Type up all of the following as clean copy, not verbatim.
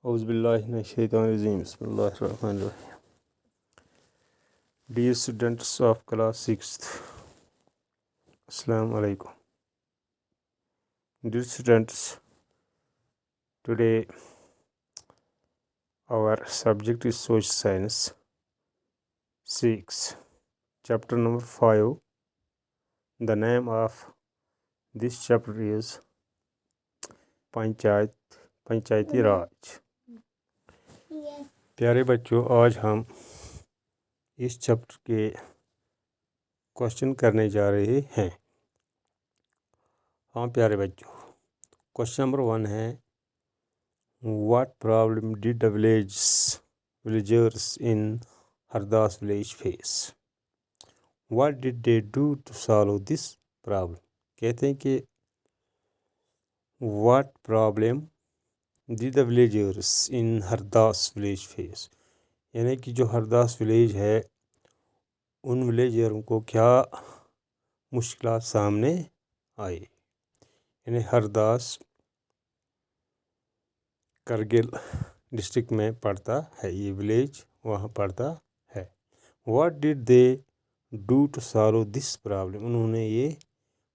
اعوذ باللہ من الشیطان الرجیم بسم اللہ الرحمن الرحیم. Dear students of class 6th, Assalamu alaikum. Dear students, today our subject is social science, Civics, chapter number 5. The name of this chapter is Panchayati Raj. پیارے بچوں، آج ہم اس چیپٹر کے کوشچن کرنے جا رہے ہیں. ہاں پیارے بچوں، کوشچن نمبر 1 ہے what problem did the villagers in Hardas village face. What did they do to solve this problem. کہتے ہیں کہ what problem did the villagers in Hardas village face, یعنی کہ جو ہرداس ولیج ہے ان ولیجروں کو کیا مشکلات سامنے آئی. یعنی ہرداس کرگل ڈسٹرکٹ میں پڑتا ہے، یہ ولیج وہاں پڑتا ہے. What did they do to solve this problem. انہوں نے یہ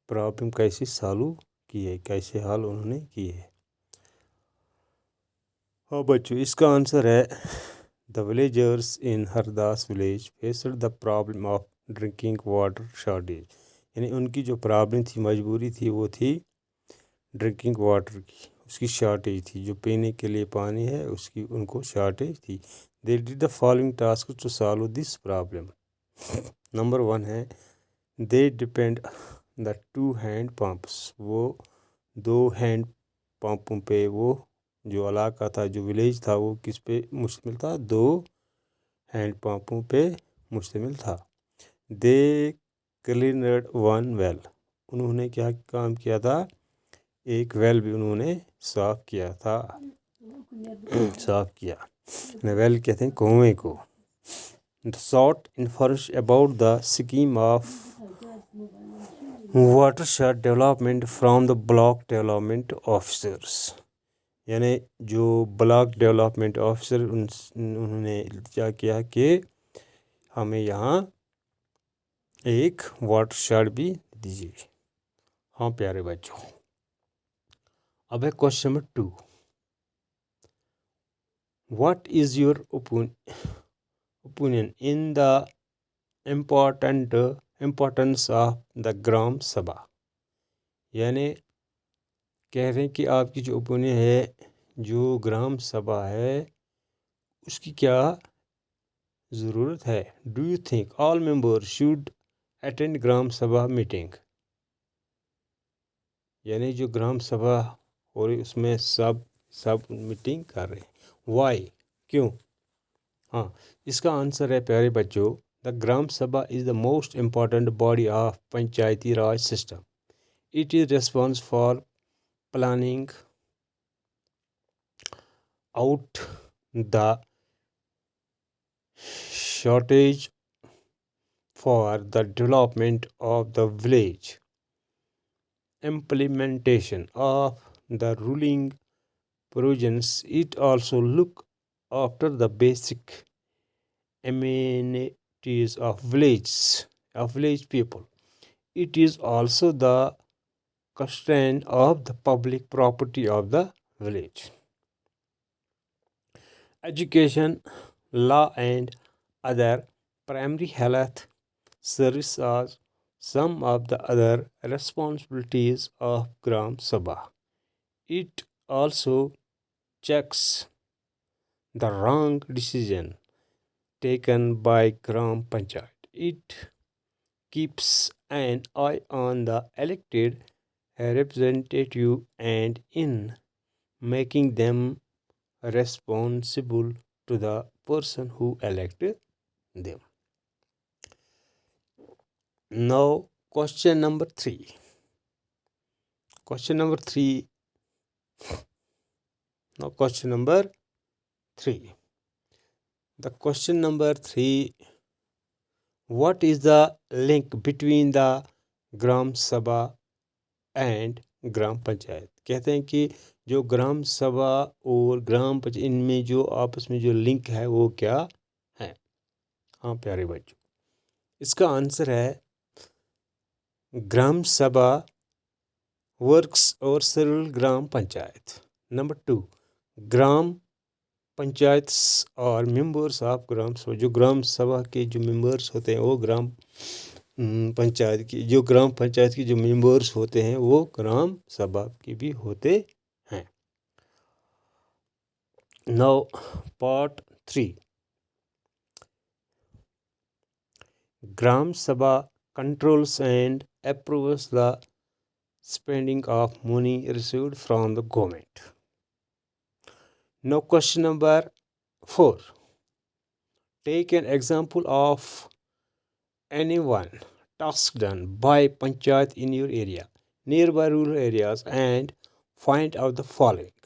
پرابلم کیسے سالو کی ہے، کیسے حل انہوں نے کی ہے. ہاں بچوں، اس کا آنسر ہے the villagers in Hardas village faced the problem of drinking water shortage. یعنی ان کی جو پرابلم تھی، مجبوری تھی، وہ تھی ڈرنکنگ واٹر کی، اس کی شارٹیج تھی. جو پینے کے لیے پانی ہے اس کی ان کو شارٹیج تھی. They did the following task to solve this problem. Number 1 ہے they deepened the 2 hand pumps. وہ 2 ہینڈ پمپوں پہ، وہ جو علاقہ تھا، جو ولیج تھا، وہ کس پہ مشتمل تھا؟ 2 ہینڈ پمپوں پہ مشتمل تھا. دے کلینڈ 1 ویل. انہوں نے کیا کام کیا تھا؟ ایک ویل بھی انہوں نے صاف کیا تھا. صاف کیا، ویل کہتے ہیں کنویں کو. sought information about the scheme of watershed development from the block development officers. یعنی جو بلاک ڈیولپمنٹ آفیسر انہوں نے کیا کیا کہ ہمیں یہاں ایک واٹر شیڈ بھی دیجیے. ہاں پیارے بچوں، اب ہے question number 2. What is your opinion in the importance of the gram Sabha. یعنی کہہ رہے ہیں کہ آپ کی جو اوپینین ہے، جو گرام سبھا ہے اس کی کیا ضرورت ہے. Do you think all member should attend gram Sabha meeting. یعنی جو گرام سبھا ہو رہی اس میں سب میٹنگ کر رہے ہیں. وائی، کیوں؟ ہاں، اس کا آنسر ہے پیارے بچوں the Gram Sabha is the most important body of Panchayati Raj system. It is response for planning out the shortage for the development of the village, implementation of the ruling provisions. It also look after the basic amenities of village people. It is also the custodian of the public property of the village. Education, law and other primary health services are some of the other responsibilities of Gram Sabha. It also checks the wrong decision taken by Gram Panchayat. It keeps an eye on the elected representative and in making them responsible to the person who elected them. Now question number 3. Question number 3. Now question number 3. The question number 3. What is the link between the Gram Sabha and gram Panchayat. کہتے ہیں کہ جو گرام سبھا اور gram panchayat ان میں جو آپس میں جو لنک ہے وہ کیا ہے؟ ہاں پیارے بچوں، اس کا آنسر ہے گرام سبھا ورکس اور سرل گرام پنچایت. نمبر 2، گرام پنچایتس اور ممبرس آف گرام سبھا. جو گرام سبھا کے جو ممبرس ہوتے ہیں وہ گرام پنچایت کی جو ممبرس ہوتے ہیں وہ گرام سبھا کے بھی ہوتے ہیں. No part 3، Gram Sabha controls and approves the spending of money received from the government. Now question number 4. Take an example of any one task done by Panchayat in your area, nearby rural areas, and find out the following.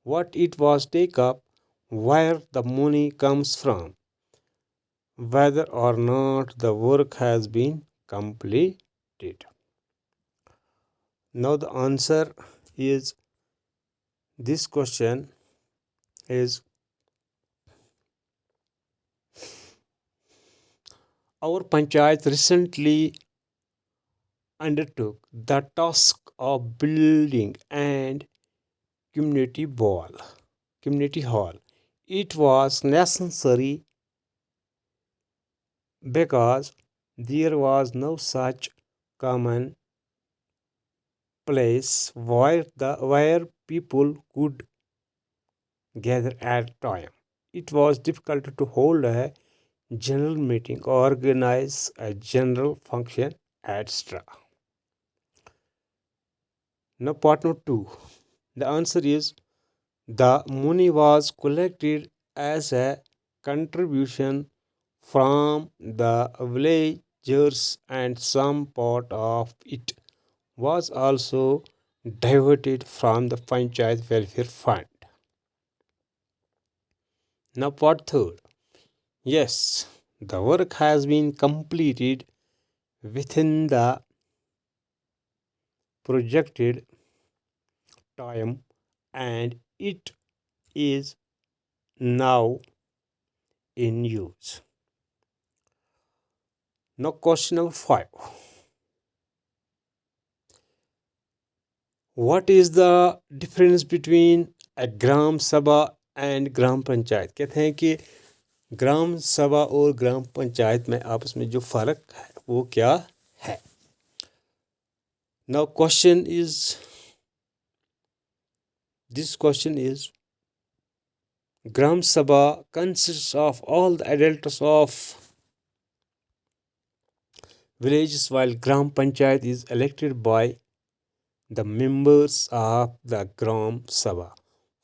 What it was take up, where the money comes from, whether or not the work has been completed. Now the answer is, this question is, our Panchayat recently undertook the task of building and community hall. It was necessary because there was no such common place where people could gather at time. It was difficult to hold a general meeting, organize a general function, etc. Now part number 2. The answer is, the money was collected as a contribution from the villagers and some part of it was also diverted from the Panchayat Welfare Fund. Now part 3. Yes, the work has been completed within the projected time and it is now in use. Now question number 5. What is the difference between a gram sabha and gram panchayat? کہتے ہیں کہ gram Sabha اور gram panchayat میں آپس میں جو فرق ہے وہ کیا ہے؟ Now this question is, Gram Sabha consists of all the adults of villages, while Gram Panchayat is elected by the members of the Gram Sabha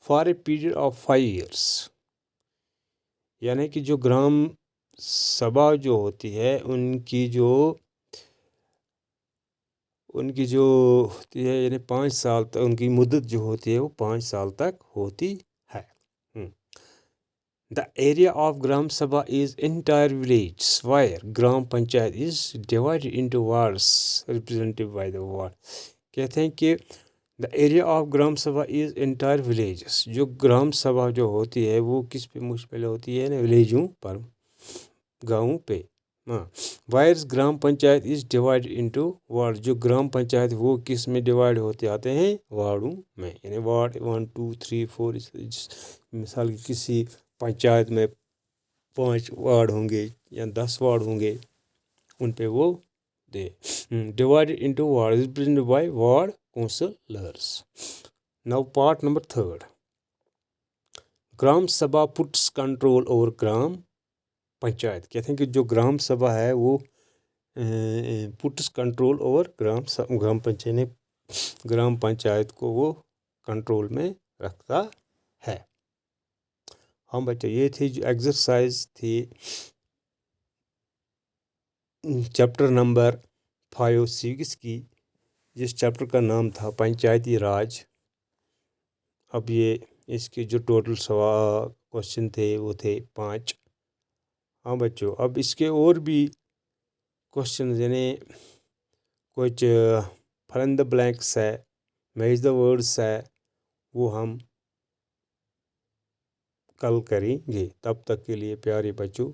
for a period of 5 years. یعنی کہ جو گرام سبھا جو ہوتی ہے ان کی جو ہوتی ہے یعنی 5 سال تک ان کی مدت جو ہوتی ہے وہ 5 سال تک ہوتی ہے. The area of Gram Sabha is entire village, where Gram Panchayat is divided into wards represented by the ward. کہتے ہیں کہ the area of Gram Sabha is entire villages. جو گرام سبھا جو ہوتی ہے وہ کس پہ مشتمل ہوتی ہے؟ ولیجوں پر، گاؤں پہ. وائرس گرام پنچایت از ڈیوائڈ انٹو وارڈ. جو گرام پنچایت وہ کس میں ڈیوائڈ ہوتے آتے ہیں؟ وارڈوں میں. یعنی وارڈ 1 2 3 4. مثال کی کسی پنچایت میں 5 وارڈ ہوں گے یا 10 وارڈ ہوں گے، ان پہ وہ divide into ward represented by ward councillors. Now part number 3. Gram Sabha puts control over Gram Panchayat. کہتے ہیں کہ جو گرام سبھا ہے وہ puts control over Gram Panchayat کو وہ کنٹرول میں رکھتا ہے. ہاں بچہ، یہ تھی جو ایکسرسائز تھی چیپٹر نمبر 5 سیوکس کی، جس چیپٹر کا نام تھا پنچایتی راج. اب یہ اس کے جو ٹوٹل کوشچن تھے وہ تھے 5. ہاں بچوں، اب اس کے اور بھی کوشچنز یعنی کچھ فل ان دا بلینکس ہے، میچ دا ورڈس ہے، وہ ہم کل کریں گے. تب تک کے لیے پیارے بچوں